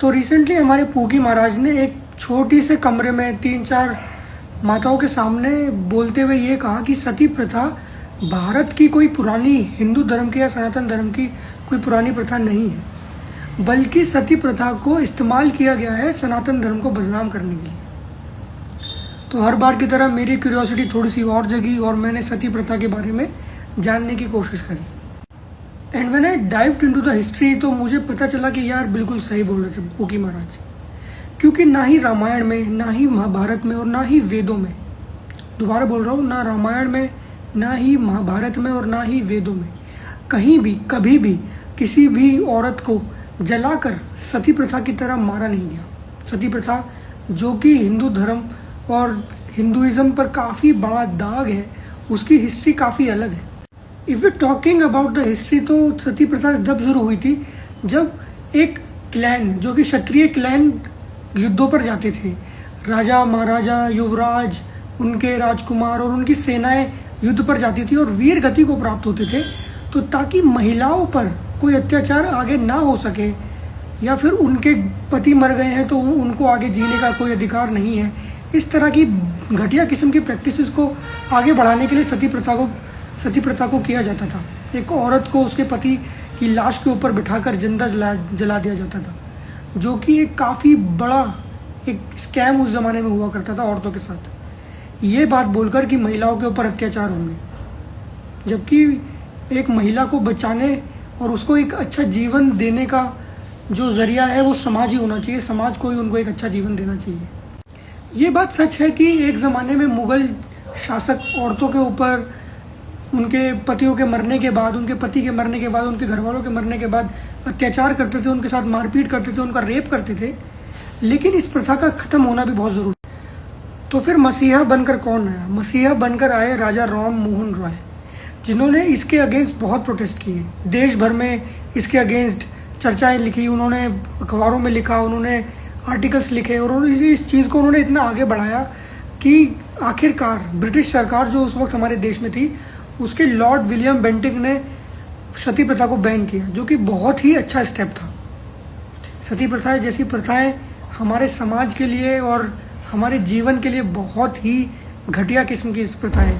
तो रिसेंटली हमारे पूगी महाराज ने एक छोटी से कमरे में 3-4 माताओं के सामने बोलते हुए ये कहा कि सती प्रथा भारत की कोई पुरानी हिंदू धर्म की या सनातन धर्म की कोई पुरानी प्रथा नहीं है, बल्कि सती प्रथा को इस्तेमाल किया गया है सनातन धर्म को बदनाम करने के लिए। तो हर बार की तरह मेरी क्यूरियोसिटी थोड़ी सी और जगी और मैंने सती प्रथा के बारे में जानने की कोशिश करी। And when I dived into the history तो मुझे पता चला कि यार बिल्कुल सही बोल रहे थे पूगी महाराज, क्योंकि ना ही रामायण में, ना ही महाभारत में और ना ही वेदों में, दोबारा बोल रहा हूँ, ना रामायण में, ना ही महाभारत में और ना ही वेदों में कहीं भी कभी भी किसी भी औरत को जलाकर सती प्रथा की तरह मारा नहीं गया। सती प्रथा जो कि हिंदू धर्म और हिंदुइज्म पर काफ़ी बड़ा दाग है, उसकी हिस्ट्री काफ़ी अलग है। If you talking about the history तो सती प्रथा तब शुरू हुई थी जब एक क्लैन, जो कि क्षत्रिय क्लैन, युद्धों पर जाते थे। राजा महाराजा युवराज, उनके राजकुमार और उनकी सेनाएं युद्ध पर जाती थी और वीर गति को प्राप्त होते थे। तो ताकि महिलाओं पर कोई अत्याचार आगे ना हो सके, या फिर उनके पति मर गए हैं तो उनको आगे जीने का कोई अधिकार नहीं है, इस तरह की घटिया किस्म की प्रैक्टिसेस को आगे बढ़ाने के लिए सती प्रथा को किया जाता था। एक औरत को उसके पति की लाश के ऊपर बिठाकर जिंदा जला दिया जाता था, जो कि एक काफ़ी बड़ा एक स्कैम उस ज़माने में हुआ करता था औरतों के साथ, ये बात बोलकर कि महिलाओं के ऊपर अत्याचार होंगे। जबकि एक महिला को बचाने और उसको एक अच्छा जीवन देने का जो ज़रिया है वो समाज ही होना चाहिए, समाज को ही उनको एक अच्छा जीवन देना चाहिए। ये बात सच है कि एक ज़माने में मुग़ल शासक औरतों के ऊपर उनके पतियों के मरने के बाद, उनके पति के मरने के बाद, उनके घर वालों के मरने के बाद अत्याचार करते थे, उनके साथ मारपीट करते थे, उनका रेप करते थे। लेकिन इस प्रथा का ख़त्म होना भी बहुत ज़रूरी है। तो फिर मसीहा बनकर कौन आया? मसीहा बनकर आए राजा राम मोहन रॉय, जिन्होंने इसके अगेंस्ट बहुत प्रोटेस्ट किए। देश भर में इसके अगेंस्ट चर्चाएँ लिखी, उन्होंने अखबारों में लिखा, उन्होंने आर्टिकल्स लिखे और इस चीज़ को उन्होंने इतना आगे बढ़ाया कि आखिरकार ब्रिटिश सरकार जो उस वक्त हमारे देश में थी, उसके लॉर्ड विलियम बेंटिंक ने सती प्रथा को बैन किया, जो कि बहुत ही अच्छा स्टेप था। सती प्रथा जैसी प्रथाएं हमारे समाज के लिए और हमारे जीवन के लिए बहुत ही घटिया किस्म की प्रथाएं।